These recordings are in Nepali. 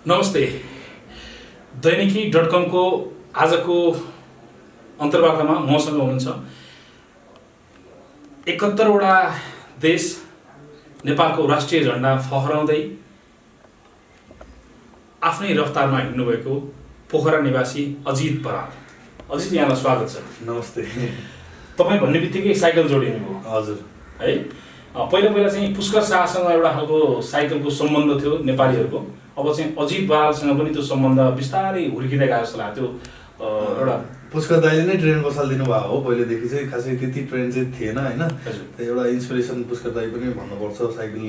नमस्ते। दैनिकी.com को आजको अन्तर्वार्तामा मसँग हुनुहुन्छ 71वटा देश नेपालको राष्ट्रिय झण्डा फहराउँदै आफ्नै रफ्तारमा हिँड्नुभएको पोखरा निवासी अजित बराल। अजित, यहाँलाई स्वागत छ। नमस्ते। तपाईँ भन्ने बित्तिकै साइकल जोडिनु भयो। हजुर है, पहिला चाहिँ पुष्कर शाहसँग एउटा खालको साइकलको सम्बन्ध थियो नेपालीहरूको। अब चाहिँ अजित बरालसँग पनि त्यो सम्बन्ध बिस्तारै हुर्किँदै गएको जस्तो लाग्थ्यो। एउटा पुष्कर दाइले नै ट्रेन बसालिदिनु भएको हो। पहिलेदेखि चाहिँ खासै त्यति ट्रेन चाहिँ थिएन होइन। एउटा इन्सपिरेसन पुष्कर दाइ पनि भन्नुपर्छ। साइकल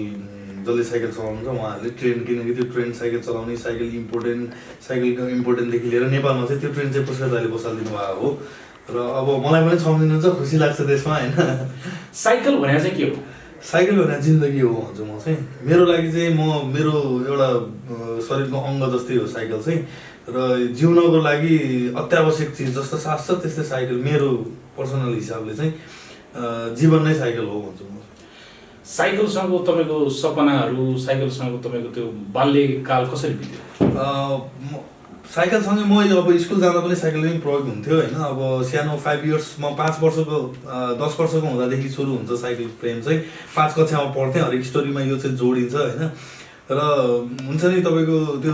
जसले साइकल चलाउनुहुन्छ उहाँहरूले ट्रेन, किनकि त्यो ट्रेन साइकल चलाउने, साइकलको इम्पोर्टेन्टदेखि लिएर नेपालमा चाहिँ त्यो ट्रेन चाहिँ पुष्कर दाइले बसालिदिनु भएको हो। र अब मलाई पनि सम्झिनुहुन्छ, खुसी लाग्छ त्यसमा होइन। साइकल भने चाहिँ के हो? साइकल भने जिन्दगी हो भन्छु म चाहिँ। मेरो लागि चाहिँ मेरो एउटा शरीरको अङ्ग जस्तै हो साइकल चाहिँ। र जिउनको लागि अत्यावश्यक चिज जस्तो सास छ त्यस्तै साइकल मेरो पर्सनल हिसाबले चाहिँ जीवन नै साइकल हो भन्छु म। साइकलसँग तपाईँको सपनाहरू, साइकलसँग तपाईँको त्यो बाल्यकाल कसरी बित्यो? साइकलसँगै म अब स्कुल जाँदा पनि साइकल नै प्रयोग हुन्थ्यो होइन। अब सानो 5 इयर्स, म 10 वर्षको हुँदादेखि सुरु हुन्छ साइकल प्रेम चाहिँ। 5 कक्षामा पढ्थेँ। हरेक स्टोरीमा यो चाहिँ जोडिन्छ होइन। र हुन्छ नि, तपाईँको त्यो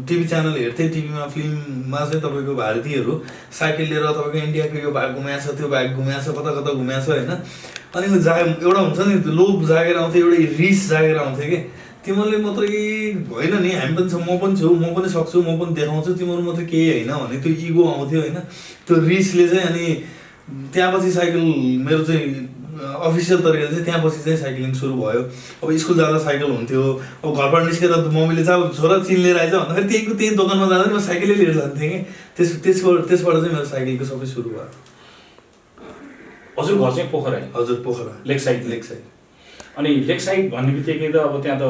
टिभी च्यानल हेर्थेँ, टिभीमा फिल्ममा चाहिँ तपाईँको भारतीयहरू साइकल लिएर तपाईँको इन्डियाको यो भाग घुमाएछ, त्यो भाग घुमाएछ, कता कता घुमाएछ होइन। अनि एउटा हुन्छ नि लोभ जागेर आउँथ्यो, एउटा रिस जागेर आउँथ्यो कि तिमीहरूले मात्रै होइन नि, हामी पनि म पनि छु, म पनि सक्छु, म पनि देखाउँछु, तिमीहरू मात्रै केही होइन भने त्यो इगो आउँथ्यो होइन। त्यो रिसले चाहिँ अनि त्यहाँपछि साइकल मेरो चाहिँ अफिसियल तरिकाले चाहिँ त्यहाँपछि चाहिँ साइक्लिङ सुरु भयो। अब स्कुल जाँदा साइकल हुन्थ्यो। अब घरबाट निस्केर मम्मीले चाहिँ अब छोरा चिन लिएर आइज भन्दाखेरि त्यही दोकानमा जाँदा नि म साइकलै लिएर जान्थेँ कि त्यसबाट चाहिँ मेरो साइकलको सबै सुरु भयो। हजुर घर चाहिँ पोखरा? हजुर पोखरा, लेक साइड। अनि लेक साइड भन्ने बित्तिकै त अब त्यहाँ त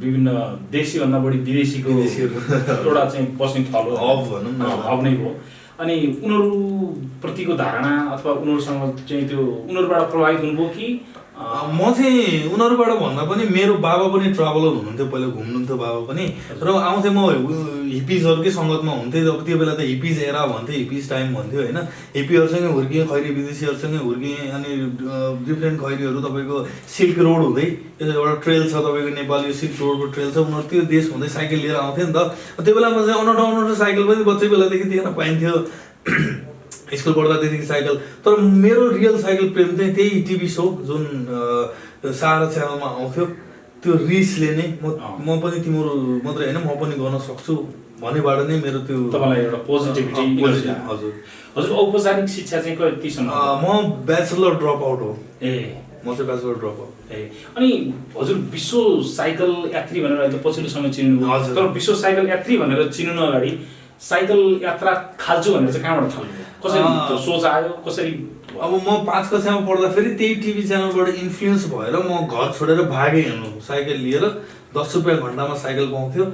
विभिन्न देशीभन्दा बढी विदेशीको एउटा चाहिँ बस्ने ठाउँ हब नै हो। अनि उनीहरूप्रतिको धारणा अथवा उनीहरूसँग चाहिँ त्यो उनीहरूबाट प्रभावित हुनुभयो कि? म चाहिँ उनीहरूबाट भन्दा पनि मेरो बाबा पनि ट्राभलर हुनुहुन्थ्यो, पहिला घुम्नुहुन्थ्यो बाबा पनि। र आउँथेँ म हिपिजहरूकै सङ्गतमा हुन्थेँ। अब त्यो बेला त हिपिज एरा भन्थ्यो, हिपिज टाइम भन्थ्यो होइन। हिपीहरूसँगै हुर्किएँ, खैरी विदेशीहरूसँगै हुर्किएँ। अनि डिफ्रेन्ट खैरीहरू तपाईँको सिल्क रोड हुँदै एउटा ट्रेल छ तपाईँको नेपाल, यो सिल्क रोडको ट्रेल छ, उनीहरू त्यो देश हुँदै साइकल लिएर आउँथ्यो नि त। त्यो बेलामा चाहिँ अनौठो साइकल पनि बच्चै बेलादेखि देख्न पाइन्थ्यो स्कुल पढ्दादेखि साइकल। तर मेरो रियल साइकल प्रेम चाहिँ त्यही टिभी सो जुन सारा च्यानलमा आउँथ्यो, त्यो रिसले नै म पनि तिम्रो मात्रै होइन, म पनि गर्न सक्छु भनेबाट नै मेरो त्यो तपाईँलाई एउटा पोजिटिभिटी। हजुर। हजुर, औपचारिक शिक्षा चाहिँ कतिसम्म? म ब्याचलर ड्रप आउट हो। म चाहिँ ब्याचलर ड्रप आउट। अनि हजुर विश्व साइकल यात्री भनेर अहिले पछिल्लो समय चिन्नुभयो। तर विश्व साइकल यात्री भनेर चिन्नु अगाडि साइकल यात्रा थाल्छु भनेर चाहिँ कहाँबाट थाल्नुभयो? कसरी सोच आयो, कसरी? अब म 5 कक्षामा पढ्दाखेरि त्यही टिभी च्यानलबाट इन्फ्लुएन्स भएर म घर छोडेर भागेँ हिँड्नु साइकल लिएर। 10 रुपियाँ घन्टामा साइकल पाउँथ्यो।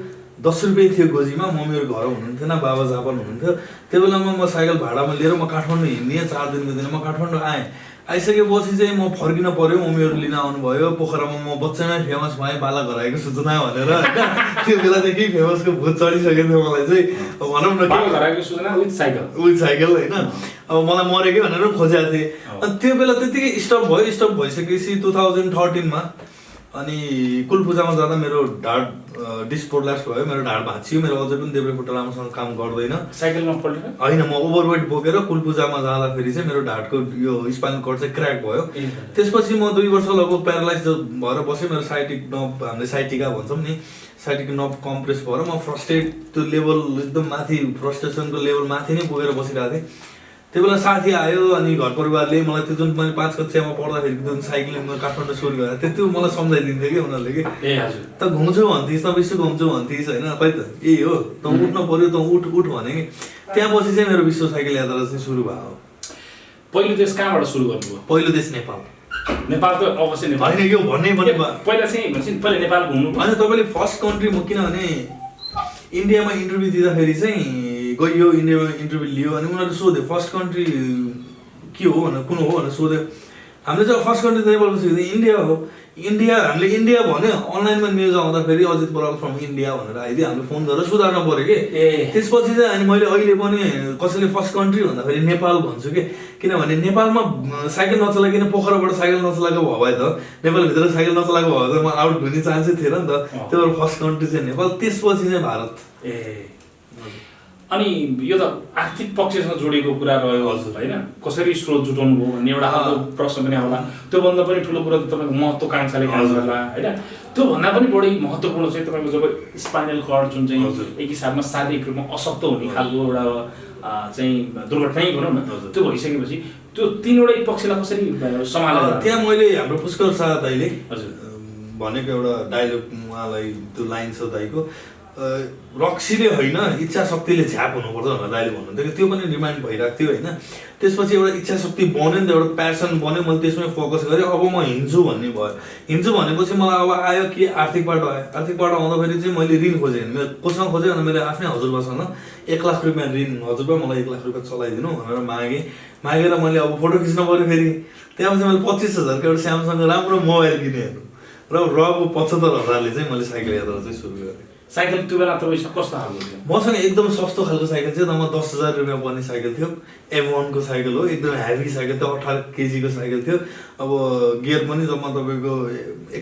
10 रुपियाँ थियो गोजीमा। मम्मीहरू घर हुनुहुन्थेन, बाबा जापान हुनुहुन्थ्यो। त्यो बेलामा म साइकल भाडामा लिएर म काठमाडौँ हिँड्ने। 4 दिनको दिन म काठमाडौँ आएँ। आइसकेपछि चाहिँ म फर्किन पर्यो। मम्मीहरू लिन आउनुभयो। पोखरामा म बच्चामै फेमस भएँ, बाला घराएको सूचना भनेर होइन। त्यो बेलादेखि फेमसको भूत चढिसकेको थियो मलाई चाहिँ। भनौँ न, बाला घराएको सूचना विथ साइकल होइन। अब मलाई मरेकै भनेर खोजेको थिएँ। अनि त्यो बेला त्यतिकै स्टप भयो। स्टप भइसकेपछि 2013 मा अनि कुलपूजामा जाँदा मेरो ढाड डिस्क प्रोल्याप्स भयो। मेरो ढाड भाँचियो। मेरो अझै पनि देब्रे खुट्टा राम्रोसँग काम गर्दैन। साइकलमा पल्टेर होइन, म ओभरवेट बोकेर कुलपूजामा जाँदाखेरि चाहिँ मेरो ढाडको यो स्पाइनल कर्ड चाहिँ क्र्याक भयो। त्यसपछि म 2 वर्ष लगभग प्यारालाइज भएर बसेँ। मेरो साइटिक नर्भ, हामीले साइटिका भन्छौँ नि, साइटिक नर्भ कम्प्रेस भएर म फ्रस्ट्रेट, त्यो लेभल एकदम माथि, फ्रस्ट्रेसनको लेभल माथि नै पुगेर बसिरहेको थिएँ। त्यो बेला साथी आयो अनि घर परिवारले मलाई त्यो जुन मैले 5 कक्षामा पढ्दाखेरि जुन साइक्लिङ काठमाडौँ सुरु गरेँ त्यो मलाई सम्झाइदिन्थ्यो कि उनीहरूले कि त घुम्छु भन्थिस्, त विश्व घुम्छु भन्थिस् होइन। खै त यही हो, त उठ्न पर्यो, त उठ भने कि। त्यहाँपछि चाहिँ मेरो विश्व साइकल यात्रा चाहिँ सुरु भयो। पहिलो देश कहाँबाट सुरु गर्नुभयो? पहिलो देश नेपाल। नेपाल त अवश्य नेपाल होइन, यो भन्नै पहिला चाहिँ भन्छ नि पहिला नेपाल घुम्नु होइन। तपाईँले फर्स्ट कन्ट्री म किनभने इन्डियामा इन्टरभ्यू दिँदाखेरि चाहिँ गयो, इन्डियामा इन्टरभ्यू लियो। अनि उनीहरूले सोध्यो फर्स्ट कन्ट्री के हो भनेर, कुन हो भनेर सोध्यो। हामीले चाहिँ फर्स्ट कन्ट्री त नेपाल इन्डिया हो। इन्डिया हामीले इन्डिया भन्यो अनलाइनमा न्युज आउँदाखेरि अजित बराल फ्रम इन्डिया भनेर आइदियो हामीले फोन गरेर सुधार्नु पऱ्यो कि त्यसपछि चाहिँ अनि मैले अहिले पनि कसैले फर्स्ट कन्ट्री भन्दाखेरि नेपाल भन्छु कि किनभने नेपालमा साइकल नचलाइकन पोखराबाट साइकल नचलाएको भयो भए त नेपालभित्र साइकल नचलाएको भयो त म आउट हुने चान्सै थिएन नि त त्यो भएर फर्स्ट कन्ट्री चाहिँ नेपाल त्यसपछि चाहिँ भारत अनि यो त आर्थिक पक्षसँग जोडिएको कुरा रह्यो हजुर होइन कसरी स्रोत जुटाउनु भयो भन्ने एउटा खालको प्रश्न पनि आउला त्योभन्दा पनि ठुलो कुरा त तपाईँको महत्त्वाकांक्षाले काम गर्ला होइन त्योभन्दा पनि बढी महत्त्वपूर्ण चाहिँ तपाईँको जब स्पाइनल कर्ड जुन चाहिँ एक हिसाबमा शारीरिक रूपमा अशक्त हुने खालको एउटा चाहिँ दुर्घटनै भनौँ न त्यो भइसकेपछि त्यो तीनवटै पक्षलाई कसरी सम्हालेर त्यहाँ मैले हाम्रो पुष्कर शाह दाइले हजुर भनेको एउटा डायलग उहाँलाई त्यो लाइन छ दाइको रक्सीले होइन इच्छा शक्तिले झ्याप हुनुपर्छ भनेर दाइले भन्नुहुन्थ्यो कि त्यो पनि रिमाइन्ड भइरहेको थियो होइन त्यसपछि एउटा इच्छा शक्ति बन्यो नि त एउटा प्यासन बन्यो मैले त्यसमै फोकस गरेँ अब म हिँड्छु भन्ने भयो हिँड्छु भनेपछि मलाई अब आयो कि आर्थिक बाटो आयो आर्थिक बाटो आउँदाखेरि चाहिँ मैले ऋण खोजेँ मेरो कोसँग खोजेँ अनि मैले आफ्नै हजुरबासँग 1 लाख रुपियाँ ऋण हजुरबा मलाई 1 लाख रुपियाँ चलाइदिनु भनेर मागेर मैले अब फोटो खिच्नु पऱ्यो फेरि त्यहाँपछि मैले 25,000को एउटा स्यामसङ राम्रो मोबाइल किनेँ र 75,000ले चाहिँ मैले साइकल यात्रा चाहिँ सुरु गरेँ साइकल त्यो बेला तपाईँसँग कस्तो खालको थियो मसँग एकदम सस्तो खालको साइकल थियो जम्मा 10,000 रुपियाँ पर्ने साइकल थियो F1 को साइकल हो एकदम हेभी साइकल थियो 18 केजीको साइकल थियो अब गियर पनि जम्मा तपाईँको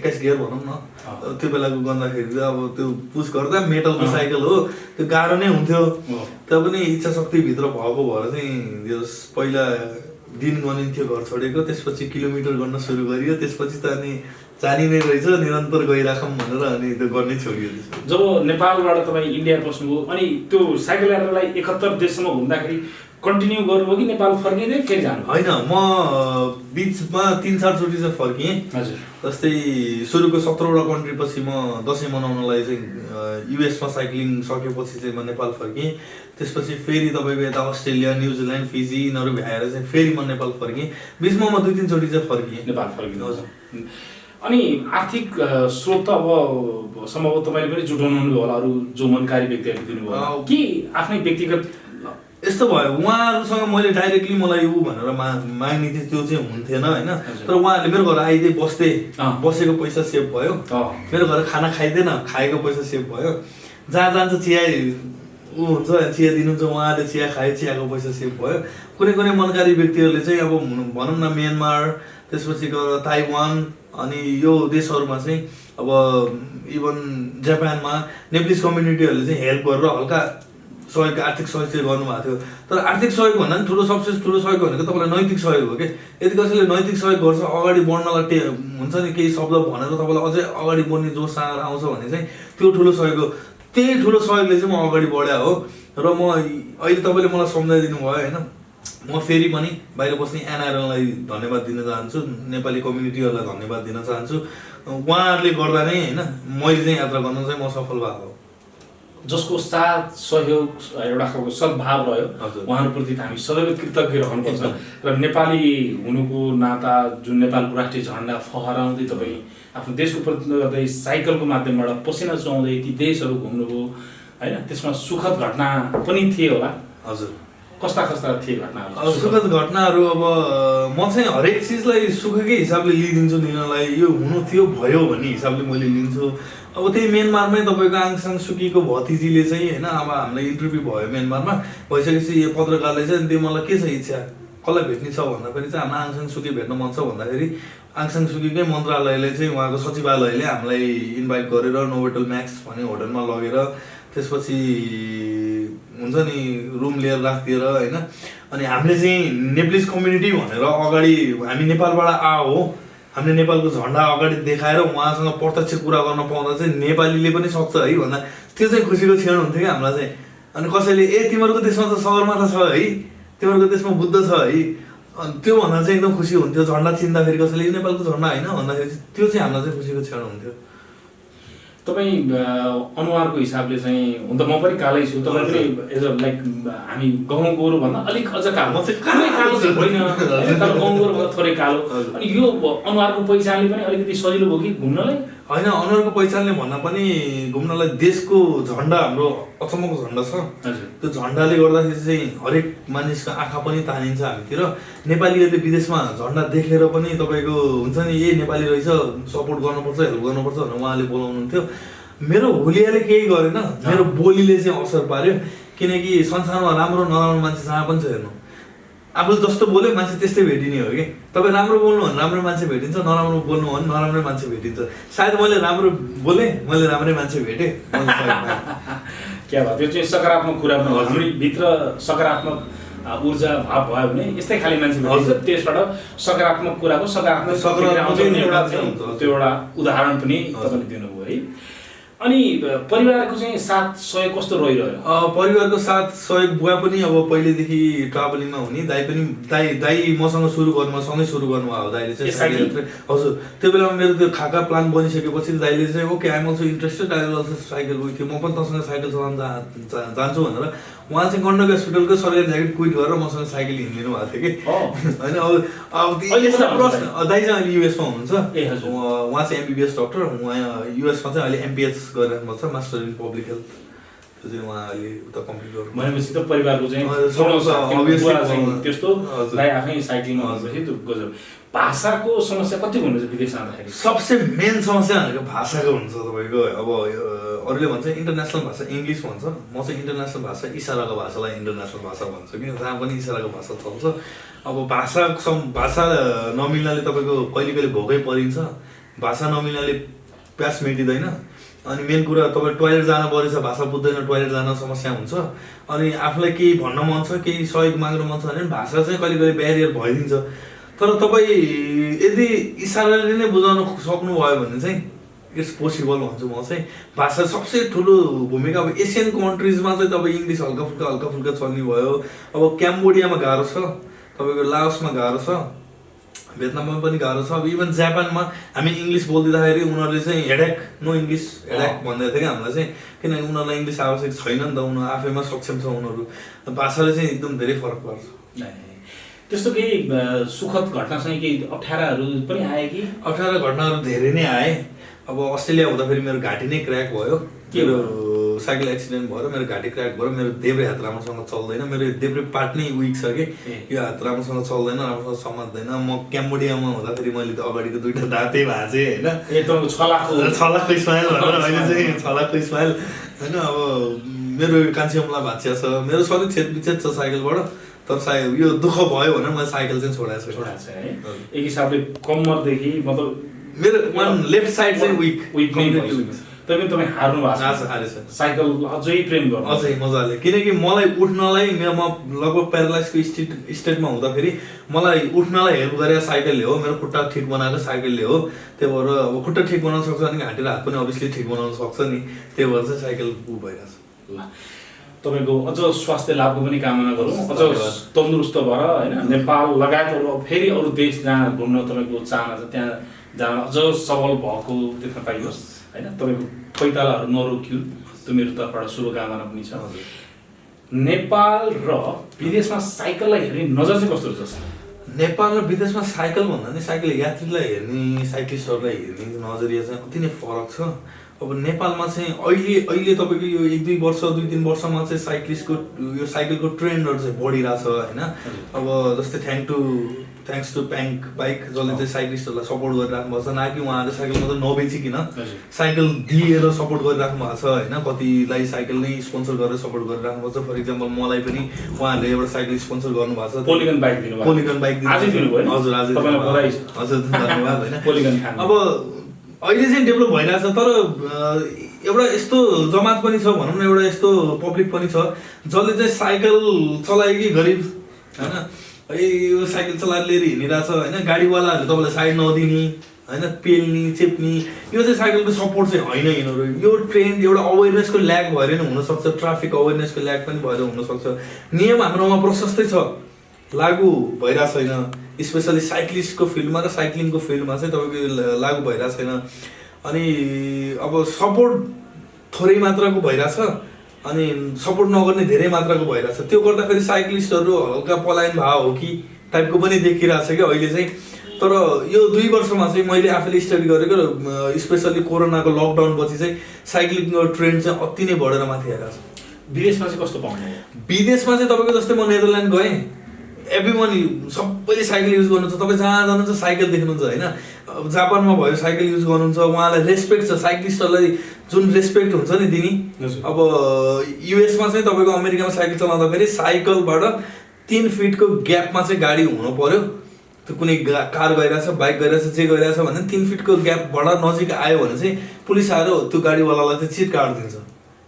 21 गियर भनौँ न त्यो बेलाको गर्दाखेरि चाहिँ अब त्यो पुस गर्दा मेटलको साइकल हो त्यो गाह्रो नै हुन्थ्यो त्यो पनि इच्छा शक्ति भित्र भएको भएर चाहिँ पहिला दिन गनिन्थ्यो घर छोडेको त्यसपछि किलोमिटर गर्न सुरु गरियो त्यसपछि त अनि जानी नै रहेछ निरन्तर गइराखौँ भनेर अनि त्यो गर्नै छोडियो जब नेपालबाट तपाईँ इन्डिया पस्नुभयो अनि त्यो साइकल यात्रालाई 71 देशसम्म घुम्दाखेरि कन्टिन्यू गर्नुभयो कि नेपाल फर्किँदै फेरि जानु होइन म बिचमा 3-4 चोटि चाहिँ फर्किएँ हजुर जस्तै सुरुको 17वटा कन्ट्री पछि म दसैँ मनाउनलाई चाहिँ युएसमा साइक्लिङ सकेपछि चाहिँ म नेपाल फर्किएँ त्यसपछि फेरि तपाईँको यता अस्ट्रेलिया न्युजिल्यान्ड फिजी यिनीहरू भ्याएर चाहिँ फेरि म नेपाल फर्किएँ बिचमा म 2-3 चोटि चाहिँ फर्किएँ नेपाल फर्किनु हजुर अनि आर्थिक स्रोत त अब सम्भवतः तपाईँले पनि जुटाउनु होला अरू जो मनकारी व्यक्तिहरूले दिनुभयो कि आफ्नै व्यक्तिगत यस्तो भयो उहाँहरूसँग मैले डाइरेक्टली मलाई ऊ भनेर माग्ने थिएँ त्यो चाहिँ हुन्थेन होइन तर उहाँहरूले मेरो घर आइदिए बसेको पैसा सेभ भयो मेरो घर खाना खाइदिएन खाएको पैसा सेभ भयो जहाँ जान्छ चिया ऊ हुन्छ चिया दिनुहुन्छ उहाँले चिया खायो चियाको पैसा सेभ भयो कुनै मनकारी व्यक्तिहरूले चाहिँ अब भनौँ न म्यानमार त्यसपछि गएर ताइवान अनि यो देशहरूमा चाहिँ अब इभन जापानमा नेप्लिज कम्युनिटीहरूले चाहिँ हेल्प गरेर हल्का सहयोग आर्थिक सहयोग चाहिँ गर्नुभएको थियो तर आर्थिक सहयोग भन्दा पनि सबसे ठुलो सहयोग भनेको तपाईँलाई नैतिक सहयोग हो कि यदि कसैले नैतिक सहयोग गर्छ अगाडि बढ्नलाई हुन्छ नि केही शब्द भनेर तपाईँलाई अझै अगाडि बढ्ने जोस आउँछ भने चाहिँ त्यो ठुलो सहयोग हो त्यही ठुलो सहयोगले चाहिँ म अगाडि बढ्या हो र म अहिले तपाईँले मलाई सम्झाइदिनु भयो होइन म फेरि पनि बाहिर बस्ने एनआरएललाई धन्यवाद दिन चाहन्छु नेपाली कम्युनिटीहरूलाई धन्यवाद दिन चाहन्छु उहाँहरूले गर्दा नै होइन मैले चाहिँ यात्रा गर्न चाहिँ म सफल भएको हो जसको साथ सहयोग एउटा खालको सद्भाव रह्यो उहाँहरूप्रति हामी सदैव कृतज्ञ रहनुपर्छ र नेपाली हुनुको नाता जुन नेपालको राष्ट्रिय झन्डा फहराउँदै तपाईँ आफ्नो देशको प्रतिनिधित्व गर्दै साइकलको माध्यमबाट पसिना चुहाउँदै ती देशहरू घुम्नुभयो होइन त्यसमा सुखद घटना पनि थिए होला हजुर कस्ता थिए घटनाहरू सुखद घटनाहरू अब म चाहिँ हरेक चिजलाई सुखकै हिसाबले लिइदिन्छु लिनलाई यो हुनु थियो भयो भन्ने हिसाबले मैले लिन्छु अब त्यही म्यानमारमै तपाईँको आङ सान सुकीको भतिजीले चाहिँ होइन अब हामीलाई इन्टरभ्यू भयो म्यानमारमा भइसकेपछि यो पत्रकारले चाहिँ त्यो मलाई के छ इच्छा कसलाई भेट्ने छ भन्दाखेरि चाहिँ हामीलाई आङ सान सुकी भेट्न मन छ भन्दाखेरि आङ सान सुकीकै मन्त्रालयले चाहिँ उहाँको सचिवालयले हामीलाई इन्भाइट गरेर नोभोटेल म्याक्स भन्ने होटलमा लगेर त्यसपछि हुन्छ नि रुम लिएर राखिदिएर होइन अनि हामीले चाहिँ नेप्लिज कम्युनिटी भनेर अगाडि हामी नेपालबाट हो हामीले नेपालको झन्डा अगाडि देखाएर उहाँसँग प्रत्यक्ष कुरा गर्न पाउँदा चाहिँ नेपालीले पनि सक्छ है भन्दा त्यो चाहिँ खुसीको क्षण हुन्थ्यो कि हामीलाई चाहिँ अनि कसैले तिमीहरूको देशमा त सगरमाथा छ है तिमीहरूको देशमा बुद्ध छ है अनि त्यो भन्दा चाहिँ एकदम खुसी हुन्थ्यो झन्डा चिन्दाखेरि कसैले नेपालको झन्डा होइन भन्दाखेरि त्यो चाहिँ हामीलाई चाहिँ खुसीको क्षण हुन्थ्यो तपाईँ अनुहारको हिसाबले चाहिँ हुन त म पनि कालै छु तपाईँ पनि एज अ लाइक हामी गाउँ गोरु भन्दा अलिक अझ कालो म चाहिँ कालो चाहिँ होइन तर गाउँ गोरु भन्दा थोरै कालो अनि यो अनुहारको पहिचानले पनि अलिकति सजिलो भयो कि घुम्नलाई होइन अनुहारको पहिचानले भन्दा पनि घुम्नलाई देशको झन्डा हाम्रो अचम्मको झन्डा छ। त्यो झन्डाले गर्दाखेरि चाहिँ हरेक मानिसको आँखा पनि तानिन्छ हामीतिर। नेपालीहरूले विदेशमा झन्डा देखेर पनि तपाईँको हुन्छ नि ए नेपाली रहेछ सपोर्ट गर्नुपर्छ हेल्प गर्नुपर्छ भनेर उहाँले बोलाउनुहुन्थ्यो। मेरो हुलियाले केही गरेन, मेरो बोलीले चाहिँ असर पार्यो। किनकि संसारमा राम्रो नराम्रो मान्छे जहाँ पनि छ हेर्नु, आफूले जस्तो बोल्यो मान्छे त्यस्तै भेटिने हो कि। तपाईँ राम्रो बोल्नु भने राम्रो मान्छे भेटिन्छ, नराम्रो बोल्नु भने नराम्रै मान्छे भेटिन्छ। सायद मैले राम्रो बोलेँ, मैले राम्रै मान्छे भेटेँ। क्या भयो, त्यो चाहिँ सकारात्मक कुरा पनि हो। भित्र सकारात्मक ऊर्जा भाव भयो भने यस्तै खाले मान्छे भेटिन्छ। त्यसबाट सकारात्मक कुराको सकारात्मक त्यो एउटा उदाहरण पनि तपाईँले दिनुभयो है। अनि परिवारको चाहिँ साथ सहयोग कस्तो रहिरह्यो? परिवारको साथ सहयोग बुवा पनि अब पहिलेदेखि ट्राभलिङमा हुने, दाइ मसँग सुरु गर्नुभयो, सँगै सुरु गर्नुभयो दाइले चाहिँ साइकल। हजुर, त्यो बेलामा मेरो त्यो खाका प्लान बनिसकेपछि दाइले चाहिँ okay I'm also interested, I will also cycle with you, म पनि तँसँग साइकल चलाउन जान्छु भनेर उहाँ चाहिँ गण्डकी हस्पिटलको सरकारी ज्याकेट क्विट गरेर मसँग साइकल हिँडिदिनु भएको थियो कि। होइन अब प्रश्न, दाइ चाहिँ अहिले युएसमा हुनुहुन्छ। उहाँ चाहिँ एमबिबिएस डक्टर, उहाँ युएसमा चाहिँ अहिले एमपिएच गरिरहनु भएको छ, मास्टर इन पब्लिक हेल्थ। त्यो चाहिँ उहाँ अहिले उता कम्प्लिट गर्नु भनेपछि त परिवारको चाहिँ त्यस्तो दाइ आफै साइक्लिङमा भनेपछि त्यो गजब। भाषाको समस्या कति हुनुहुन्छ विदेश जाँदाखेरि? सबसे मेन समस्या भनेको भाषाको हुन्छ तपाईँको। अब अरूले भन्छ इन्टरनेसनल भाषा इङ्ग्लिस भन्छ, म चाहिँ इन्टरनेसनल भाषा इसाराको भाषालाई इन्टरनेसनल भाषा भन्छु कि जहाँ पनि इसाराको भाषा चल्छ। अब भाषा नमिल्नाले तपाईँको कहिले कहिले भोकै परिन्छ, भाषा नमिल्नाले प्यास मेटिँदैन। अनि मेन कुरा तपाईँ टोइलेट जान परेछ, भाषा बुझ्दैन, टोइलेट जान समस्या हुन्छ। अनि आफूलाई केही भन्न मन छ, केही सहयोग माग्नु मन छ भने भाषा चाहिँ कहिले कहिले ब्यारियर भइदिन्छ। तर तपाईँ यदि इसाराले नै बुझाउन सक्नुभयो भने चाहिँ इट्स पोसिबल भन्छु म चाहिँ। भाषा सबसे ठुलो भूमिका। अब एसियन कन्ट्रिजमा चाहिँ तपाईँ इङ्ग्लिस हल्का फुल्का चल्ने भयो। अब क्याम्बोडियामा गाह्रो छ, तपाईँको लाओसमा गाह्रो छ, भियतनाममा पनि गाह्रो छ। अब इभन जापानमा हामी इङ्ग्लिस बोलिदिँदाखेरि उनीहरूले चाहिँ हेडेक नो इङ्ग्लिस हेडेक भन्दै थियो कि हामीलाई चाहिँ, किनभने उनीहरूलाई इङ्ग्लिस आवश्यक छैन नि त, उनीहरू आफैमा सक्षम छ उनीहरू। भाषाले चाहिँ एकदम धेरै फरक पर्छ। त्यस्तो केही सुखद घटनासँग केही अप्ठ्याराहरू पनि आए कि? अप्ठ्यारा घटनाहरू धेरै नै आए। अब अस्ट्रेलिया हुँदाखेरि मेरो घाँटी नै क्र्याक भयो। मेरो साइकल एक्सिडेन्ट भएर मेरो घाँटी क्र्याक भएर मेरो देब्रे हात राम्रोसँग चल्दैन, मेरो देब्रे पार्ट नै विक छ कि, यो हात राम्रोसँग चल्दैन, राम्रोसँग समात्दैन। म क्याम्बोडियामा हुँदाखेरि मैले त अगाडिको दुईवटा दाँतै भाँचेँ होइन। छलाकको स्माइल भनेर अहिले चाहिँ छलाकको स्माइल होइन। अब मेरो कान्छी औँला भाँचिया छ, मेरो शरीर छेदविच्छेद छ साइकलबाट। तर सायद यो दुःख भयो भनेर मैले साइकल चाहिँ छोडाएको छु है। एक हिसाबले कम्मरदेखि मतलब मेरो वान लेफ्ट साइड चाहिँ विक तपाईँ हार्नु भएको छ। साइकल अझै प्रेम गर्नु अझै मजाले, किनकि मलाई उठ्नलाई म लगभग प्यारालाइजको स्टेटमा हुँदाखेरि मलाई उठ्नलाई हेल्प गरेर साइकलले हो, मेरो खुट्टा ठिक बनाएको साइकलले हो। त्यही भएर अब खुट्टा ठिक बनाउन सक्छ भने घाँटी र हात पनि अभियसली ठिक बनाउन सक्छ नि, त्यही भएर चाहिँ साइकल भइरहेको छ। ल तपाईँको अझ स्वास्थ्य लाभको पनि कामना गरौँ, अझ तन्दुरुस्त भएर होइन नेपाल लगायत फेरि अरू देश जहाँ घुम्न तपाईँको चाहना छ त्यहाँ जान अझ सबल भएको देख्न पाइयोस् होइन। तपाईँको पैतालाहरू नरोकियोस्, त्यो मेरो तर्फबाट शुभकामना पनि छ। नेपाल र विदेशमा साइकललाई हेर्ने नजर चाहिँ कस्तो छ? नेपाल र विदेशमा साइकल भन्दा नि साइकल यात्रीलाई हेर्ने, साइक्लिस्टहरूलाई हेर्ने नजरिया चाहिँ अति नै फरक छ। अब नेपालमा चाहिँ अहिले तपाईँको यो 1-2 वर्ष 2-3 वर्षमा चाहिँ साइक्लिस्टको यो साइकलको ट्रेन्डहरू चाहिँ बढिरहेछ होइन। अब जस्तै थ्याङ्क्स टु प्याङ्क बाइक जसले चाहिँ साइक्लिस्टहरूलाई सपोर्ट गरिराख्नु भएको छ, न कि उहाँहरूले साइकल मात्रै नबेचिकन साइकल दिएर सपोर्ट गरिराख्नु भएको छ होइन। कतिलाई साइकल नै स्पोन्सर गरेर सपोर्ट गरिराख्नु भएको छ। फर इक्जाम्पल मलाई पनि उहाँहरूले एउटा साइकल स्पोन्सर गर्नुभएको छ, पोलिगन बाइक दिनुभयो। हजुर आज हजुर धन्यवाद होइन। अब अहिले चाहिँ डेभलप भइरहेछ, तर एउटा यस्तो जमात पनि छ भनौँ न, एउटा यस्तो पब्लिक पनि छ जसले चाहिँ साइकल चलायो कि गरिब होइन, यो साइकल चलाएर लिएर हिँडिरहेछ होइन। गाडीवालाहरूले तपाईँलाई साइड नदिने होइन, पेल्ने चेप्ने, यो चाहिँ साइकलको सपोर्ट चाहिँ होइन यिनीहरू। यो ट्रेन्ड एउटा अवेरनेसको ल्याक भएर नै हुनसक्छ, ट्राफिक अवेरनेसको ल्याक पनि भएर हुनसक्छ। नियम हाम्रोमा प्रशस्तै छ, लागु भइरहेको छैन। स्पेसली साइक्लिस्टको फिल्डमा र साइक्लिङको फिल्डमा चाहिँ तपाईँको लागु भइरहेको छैन। अनि अब सपोर्ट थोरै मात्राको भइरहेछ अनि सपोर्ट नगर्ने धेरै मात्राको भइरहेछ। त्यो गर्दाखेरि साइक्लिस्टहरू हल्का पलायन भाव हो कि टाइपको पनि देखिरहेछ कि अहिले चाहिँ। तर यो 2 वर्षमा चाहिँ मैले आफैले स्टडी गरेको स्पेसली कोरोनाको लकडाउन पछि चाहिँ साइक्लिङको ट्रेन्ड चाहिँ अति नै बढेर माथि आएको छ। विदेशमा चाहिँ कस्तो पाउनु? विदेशमा चाहिँ तपाईँको जस्तै म नेदरल्यान्ड गएँ, एभ्रिवान सबैले साइकल युज गर्नुहुन्छ, तपाईँ जहाँ जानुहुन्छ साइकल देख्नुहुन्छ होइन। जापानमा भयो साइकल युज गर्नुहुन्छ, उहाँलाई रेस्पेक्ट छ, साइक्लिस्टहरूलाई जुन रेस्पेक्ट हुन्छ नि दिने। अब युएसमा चाहिँ तपाईँको अमेरिकामा साइकल चलाउँदाखेरि साइकलबाट 3 फिटको ग्यापमा चाहिँ गाडी हुनु पर्यो। त्यो कुनै कार गइरहेछ, बाइक गइरहेछ, जे गइरहेछ भने 3 फिटको ग्यापबाट नजिक आयो भने चाहिँ पुलिस आएर त्यो गाडीवालालाई चाहिँ चिट काटिदिन्छ।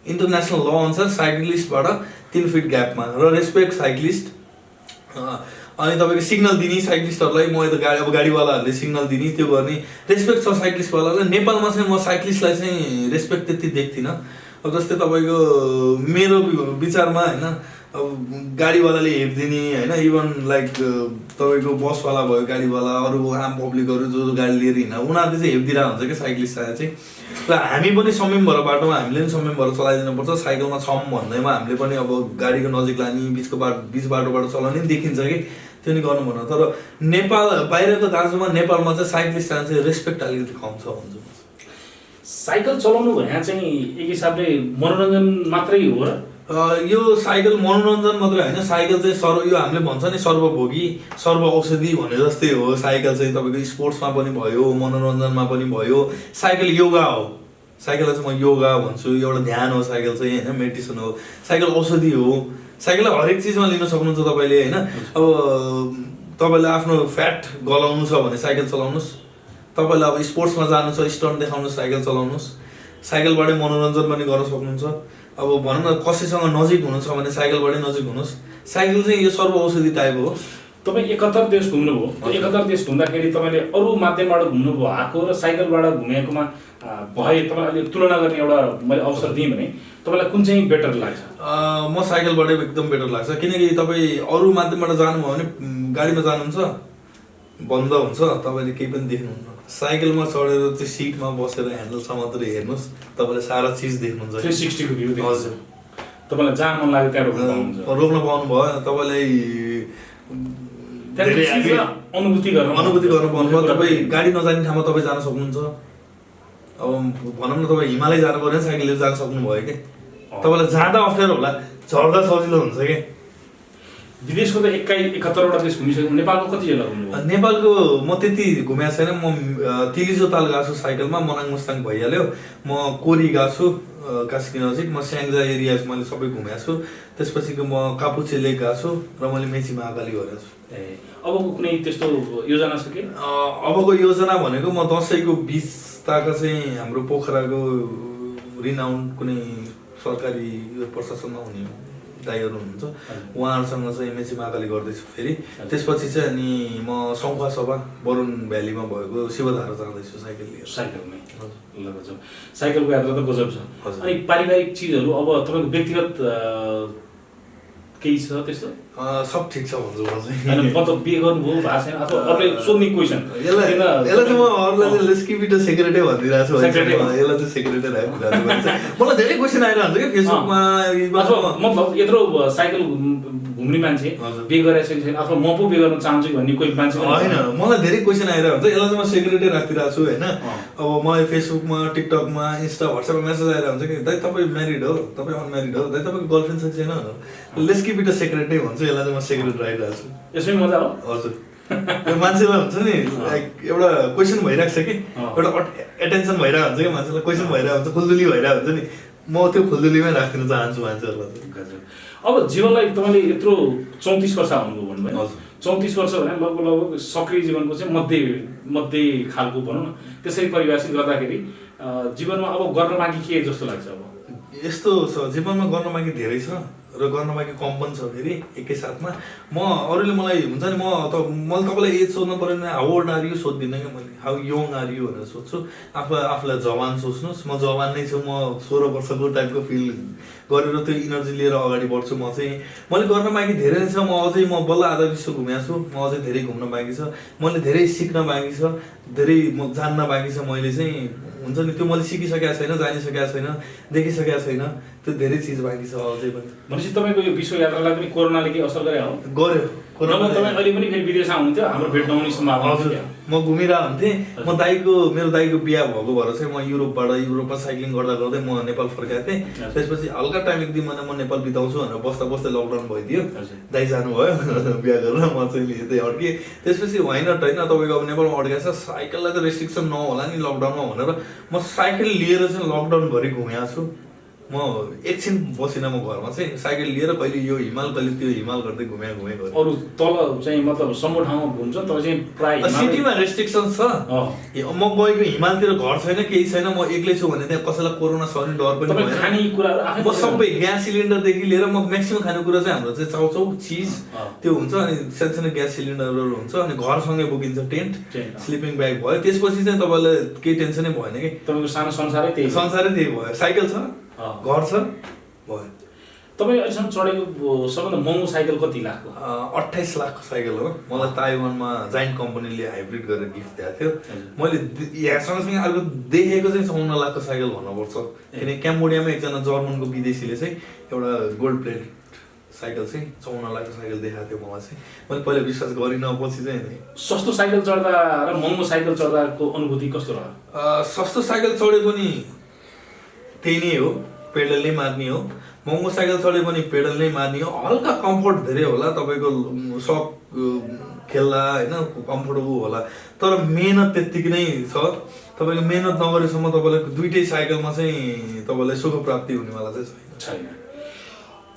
इन्टरनेसनल ल अनुसार साइक्लिस्टबाट 3 फिट ग्यापमा र रेस्पेक्ट साइक्लिस्ट। अनि तपाईँको सिग्नल दिने साइक्लिस्टहरूलाई, म यता अब गाडीवालाहरूले सिग्नल दिने, त्यो गर्ने रेस्पेक्ट छ साइक्लिस्टवालालाई। नेपालमा चाहिँ म साइक्लिस्टलाई चाहिँ रेस्पेक्ट त्यति देख्दिनँ। अब जस्तै तपाईँको मेरो विचारमा होइन, अब गाडीवालाले हेरिदिने होइन, इभन लाइक तपाईँको बसवाला भयो, गाडीवाला, अरू आम पब्लिकहरू जो गाडी लिएर हिँड्छ उनीहरूले चाहिँ हेरिदिरहेको हुन्छ क्या साइक्लिस्ट चाहिँ। र हामी पनि संयम भएर बाटोमा हामीले पनि संयम भएर चलाइदिनुपर्छ। साइकलमा छौँ भन्दैमा हामीले पनि अब गाडीको नजिक लाने, बिच बाटोबाट चलाउने पनि देखिन्छ कि, त्यो नि गर्नु भएन। तर नेपाल बाहिरको दाजुमा नेपालमा चाहिँ साइक्लिस्ट चाहिँ रेस्पेक्ट अलिकति कम छ भन्छु। साइकल चलाउनु भने चाहिँ एक हिसाबले मनोरञ्जन मात्रै हो र? यो साइकल मनोरञ्जन मात्रै होइन, साइकल चाहिँ यो हामीले भन्छ नि सर्वभोगी सर्व औषधि भने जस्तै हो। साइकल चाहिँ तपाईँको स्पोर्ट्समा पनि भयो, मनोरञ्जनमा पनि भयो। साइकल योगा हो, साइकललाई चाहिँ म योगा भन्छु, एउटा ध्यान हो साइकल चाहिँ होइन, मेडिटेसन हो। साइकल औषधि हो, साइकललाई हरेक चिजमा लिन सक्नुहुन्छ तपाईँले होइन। अब तपाईँलाई आफ्नो फ्याट गलाउनु छ भने साइकल चलाउनुहोस्, तपाईँलाई अब स्पोर्ट्समा जानु छ, स्टन्ट देखाउनुहोस्, साइकल चलाउनुहोस्। साइकलबाटै मनोरञ्जन पनि गर्न सक्नुहुन्छ। अब भनौँ न कसैसँग नजिक हुनु छ भने साइकलबाटै नजिक हुनुहोस्। साइकल चाहिँ यो सर्व औषधि टाइप हो। तपाईँ 71 देश घुम्नुभयो, 71 देश घुम्दाखेरि तपाईँले अरू माध्यमबाट घुम्नु भएको र साइकलबाट घुमेकोमा भए तपाईँलाई अलिक तुलना गर्ने एउटा मैले अवसर दिएँ भने तपाईँलाई कुन चाहिँ बेटर लाग्छ? म साइकलबाटै एकदम बेटर लाग्छ, किनकि तपाईँ अरू माध्यमबाट जानुभयो भने गाडीमा जानुहुन्छ बन्द हुन्छ, तपाईँले केही पनि देख्नुहुन्न। साइकलमा चढेर त्यो सिटमा बसेर ह्यान्डलसम्म मात्र हेर्नुहोस्, तपाईँले सारा चिज देख्नुहुन्छ। 360 को भ्यू देख्नुहुन्छ। हजुर, तपाईँलाई जहाँ मन लाग्यो त्यहाँ रोक्न पाउनु भयो, तपाईँलाई अनुभूति गर्न पाउनुभयो। तपाईँ गाडी नजाने ठाउँमा तपाईँ जान सक्नुहुन्छ। अब भनौँ न तपाईँ हिमालय जानु पऱ्यो भने साइकल लिएर जान सक्नुभयो कि, तपाईँलाई जाँदा अप्ठ्यारो होला, झर्दा सजिलो हुन्छ कि। विदेशको त 71वटा देश घुमिसक्यो, नेपालको कति जग्गा घुम्नुभयो? नेपालको म त्यति घुमेको छैन। म तिलिजोताल गएको छु साइकलमा, मनाङ मुस्ताङ भइहाल्यो। म कोरी गएको छु कास्की नजिक, म स्याङ्जा एरिया मैले सबै घुमेको छु। त्यसपछिको म कापुचे लेक गएको छु र मैले मेची महाकाली गरेको छु। अबको कुनै त्यस्तो योजना छ कि? अबको योजना भनेको म दसैँको 20 ताका चाहिँ हाम्रो पोखराको रिनाउन्ड कुनै सरकारी प्रशासनमा हुने दाइहरू हुनुहुन्छ, उहाँहरूसँग चाहिँ मेची महाकाली गर्दैछु फेरि। त्यसपछि चाहिँ अनि म सौखा सभा बरुण भ्यालीमा भएको शिवधारा जाँदैछु साइकल लिएर। साइकलमै ल गजब, साइकलको यात्रा त गजब छ। अनि पारिवारिक चिजहरू अब तपाईँको व्यक्तिगत केही छ त्यस्तो? सब ठिक छ भन्छु म चाहिँ। हैन मतलब बिहे गर्नुभयो भएको छैन अथवा अरूले सोध्ने क्वेसन? यसलाई चाहिँ म अरूलाई चाहिँ लेट्स किप इट अ सिक्रेटै भनिदिरहेको छु। यसलाई चाहिँ सिक्रेटै राखिदिएको छु। मलाई धेरै क्वेसन आइरहन्छ कि फेसबुकमा, मतलब यत्रो साइकल घुम्ने मान्छे बिहे गरेको छैन अथवा म पो बिहे गर्न चाहन्छु भन्ने कोही मान्छे होइन, मलाई धेरै क्वेसन आइरहन्छ। यसलाई चाहिँ म सिक्रेटै राखिदिरहेको छु होइन। अब मलाई फेसबुकमा, टिकटकमा, इन्स्टा, व्हाट्सएपमा मेसेज आइरहन्छ कि दाइ तपाईँ म्यारिड हो, तपाईँ अनम्यारिड हो, दाइ तपाईँको गर्लफ्रेन्ड छ कि छैन? लेट्स किप इट अ सिक्रेटै भन्छु, यसलाई चाहिँ म सिक्रेट राखिरहेको छु। यसमै मजा हो। हजुर, मान्छेलाई हुन्छ नि लाइक एउटा क्वेसन भइरहेको छ कि, एउटा एटेन्सन भइरहेको हुन्छ कि मान्छेलाई, क्वेसन भइरहेको हुन्छ, खुल्दुली भइरहेको हुन्छ नि, म त्यो खुल्दुलीमै राखिदिन चाहन्छु मान्छेहरूलाई। अब जीवनलाई तपाईँले यत्रो 34 वर्ष हुनुभयो भन्नुभयो, 34 वर्ष भने लगभग सक्रिय जीवनको चाहिँ मध्य खालको भनौँ न, त्यसरी परिभाषित गर्दाखेरि जीवनमा अब गर्न बाँकी के जस्तो लाग्छ? अब यस्तो छ, जीवनमा गर्न बाँकी धेरै छ र गर्न बाँकी कम पनि छ फेरि एकैसाथमा। म अरूले मलाई हुन्छ नि, मैले तपाईँलाई एज सोध्नु पऱ्यो भने हाउ ओल्ड आर यु सोध्दिनँ क्या मैले, हाउ यङ आर यु भनेर सोध्छु। आफूलाई जवान सोच्नुहोस्, म जवान नै छु, म 16 वर्षको टाइपको फिल गरेर त्यो इनर्जी लिएर अगाडि बढ्छु। म चाहिँ मैले गर्न बाँकी धेरै नै छ। म अझै बल्ल आधा विश्व घुमेको छु, म अझै धेरै घुम्न बाँकी छ, मैले धेरै सिक्न बाँकी छ, धेरै म जान्न बाँकी छ। मैले चाहिँ हुन्छ नि त्यो मैले सिकिसकेको छैन, जानिसकेको छैन, देखिसकेको छैन, त्यो धेरै चिज बाँकी छ अझै पनि। भनेपछि तपाईँको यो विश्व यात्रालाई पनि कोरोनाले के असर गरे हो? गर्यो। कोरोना तपाईँ अहिले पनि फेरि विदेशमा हुनुहुन्थ्यो, हाम्रो भेट नहुने सम्भावना हजुर। म घुमिरहेको हुन्थेँ। मेरो दाइको बिहा भएको भएर चाहिँ म युरोपमा साइक्लिङ गर्दा गर्दै म नेपाल फर्काएको थिएँ। त्यसपछि हल्का टाइम एक दिन म नेपाल बिताउँछु भनेर बस्दा बस्दै लकडाउन भइदियो। दाइ जानुभयो बिहा गरेर, म चाहिँ यतै अड्केँ। त्यसपछि होइन तपाईँको अब नेपालमा अड्काएको छ, साइकललाई त रेस्ट्रिक्सन नहोला नि लकडाउनमा भनेर म साइकल लिएर चाहिँ लकडाउनभरि घुमेको छु। म एकछिन बसिनँ, म घरमा चाहिँ साइकल लिएर कहिले यो हिमाल कहिले त्यो हिमाल गर्दै घुमेँ। अरू तल चाहिँ मतलब सम्म ठाउँमा घुम्छ तपाईँ चाहिँ प्राय सिटीमा रेस्ट्रिक्सन छ। म गएको हिमालतिर घर छैन, केही छैन, म एक्लै छु भने त्यहाँ कसैलाई कोरोना सर्ने डर पनि भएन। म सबै ग्यास सिलिन्डरदेखि लिएर म म्याक्सिमम खानेकुरा चाहिँ हाम्रो चाहिँ चाउचाउ चिज त्यो हुन्छ, अनि सानो ग्यास सिलिन्डरहरू हुन्छ, अनि घरसँगै बोकिन्छ टेन्ट, स्लिपिङ ब्याग भयो। त्यसपछि चाहिँ तपाईँलाई केही टेन्सनै भएन कि तपाईँको सानो संसारै त्यही भयो। साइकल छ, घर छ, भयो। तपाईँ अहिलेसम्म चढेको सबभन्दा महँगो साइकल कति लाखको? 28 लाखको साइकल हो। मलाई ताइवानमा जाइन्ट कम्पनीले हाइब्रिड गरेर गिफ्ट दिएको थियो। मैले यहाँ सँगसँगै अर्को देखेको चाहिँ 54 लाखको साइकल भन्नुपर्छ, किनकि क्याम्बोडियामा एकजना जर्मनको विदेशीले चाहिँ एउटा गोल्ड प्लेट साइकल चाहिँ 54 लाखको साइकल देखाएको थियो मलाई चाहिँ। मैले पहिला विश्वास गरिनँ, पछि चाहिँ सस्तो साइकल चढ्दा र महँगो साइकल चढ्दाको अनुभूति कस्तो रह्यो? सस्तो साइकल चढे पनि त्यही नै हो, पेडल नै मार्ने हो। महँगो साइकल चढे पनि पेडल नै मार्ने हो। हल्का कम्फोर्ट धेरै होला, तपाईँको सक खेल्दा होइन कम्फोर्टेबल होला, तर मेहनत त्यत्तिकै नै छ। तपाईँको मेहनत नगरेसम्म तपाईँलाई दुइटै साइकलमा चाहिँ तपाईँलाई सुख प्राप्ति हुनेवाला चाहिँ छैन।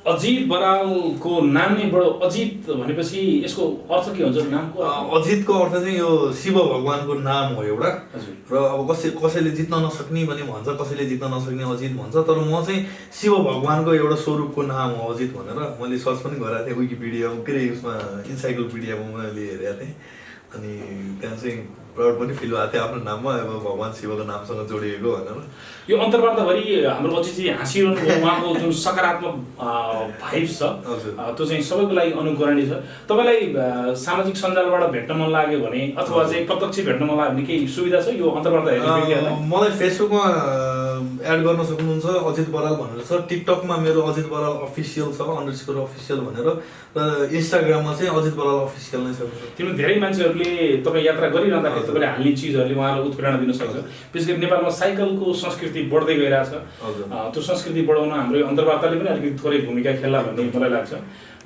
अजित बरालको नाम नै बडो, अजित भनेपछि यसको अर्थ के हुन्छ नामको? अजितको अर्थ चाहिँ यो शिव भगवानको नाम हो एउटा। र अब कसैले जित्न नसक्ने पनि भन्छ, कसैले जित्न नसक्ने अजित भन्छ, तर म चाहिँ शिव भगवानको एउटा स्वरूपको नाम हो अजित भनेर। मैले सर्च पनि गरेको थिएँ विकिपिडियामा, के अरे उसमा इन्साइक्लोपिडियामा मैले हेरेको थिएँ, अनि त्यहाँ चाहिँ प्राउड पनि फिल भएको थियो आफ्नो नाममा, अब भगवान शिवको नामसँग जोडिएको भनेर। यो अन्तर्वार्ताभरि हाम्रो अजितजी हाँसिरहनु भयो, उहाँको जुन सकारात्मक भाइब्स छ त्यो चाहिँ सबैको लागि अनुकरणीय छ। तपाईँलाई सामाजिक सञ्जालबाट भेट्न मन लाग्यो भने अथवा चाहिँ प्रत्यक्ष भेट्न मन लाग्यो भने केही सुविधा छ यो अन्तर्वार्ता हेर्ने? मलाई फेसबुकमा एड गर्न सक्नुहुन्छ, अजित बराल भनेर छ। टिकटकमा मेरो अजित बराल अफिसियल छ, _अफिसियल भनेर, र इन्स्टाग्राममा चाहिँ अजित बराल अफिसियल नै छ। तिम्रो धेरै मान्छेहरूले तपाईँ यात्रा गरिरहँदाखेरि तपाईँले हाल्ने चिजहरूले उहाँलाई उत्प्रेरणा दिन सक्छ। विशेष गरी नेपालमा साइकलको संस्कृति बढ्दै गइरहेछ, त्यो संस्कृति बढाउन हाम्रो अन्तर्वार्ताले पनि अलिकति थोरै भूमिका खेल्ला भन्ने मलाई लाग्छ।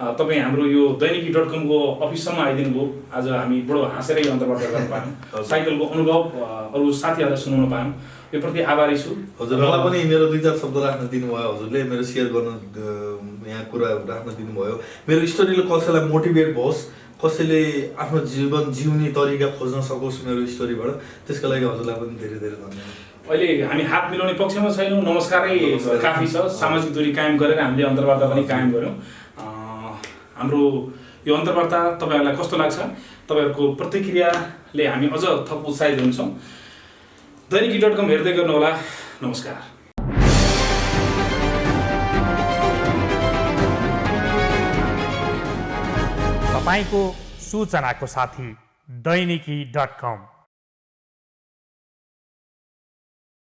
तपाईँ हाम्रो यो दैनिकी.com को अफिससम्म आइदिनु भयो। आज हामी बडो हाँसेर यो अन्तर्वार्ता गर्न पायौँ, साइकलको अनुभव अरू साथीहरूलाई सुनाउन पायौँ, यो प्रति आभारी छु। हजुर, मलाई पनि मेरो 2-4 शब्द राख्न दिनुभयो हजुरले, मेरो सेयर गर्न यहाँ कुरा राख्न दिनुभयो। मेरो स्टोरीले कसैलाई मोटिभेट होस्, कसैले आफ्नो जीवन जिउने तरिका खोज्न सकोस् मेरो स्टोरीबाट, त्यसको लागि हजुरलाई पनि धेरै धेरै धन्यवाद। अहिले हामी हात मिलाउने पक्षमा छैनौँ, नमस्कारै काफी छ। सामाजिक दूरी कायम गरेर हामीले अन्तर्वार्ता पनि कायम गऱ्यौँ। हाम्रो यो अन्तर्वार्ता तपाईँहरूलाई कस्तो लाग्छ? तपाईँहरूको प्रतिक्रियाले हामी अझ थप उत्साहित हुन्छौँ। दैनिकी.com हेर्दै गर्नुहोला। नमस्कार। तपाईँको सूचनाको साथी दैनिकी.com।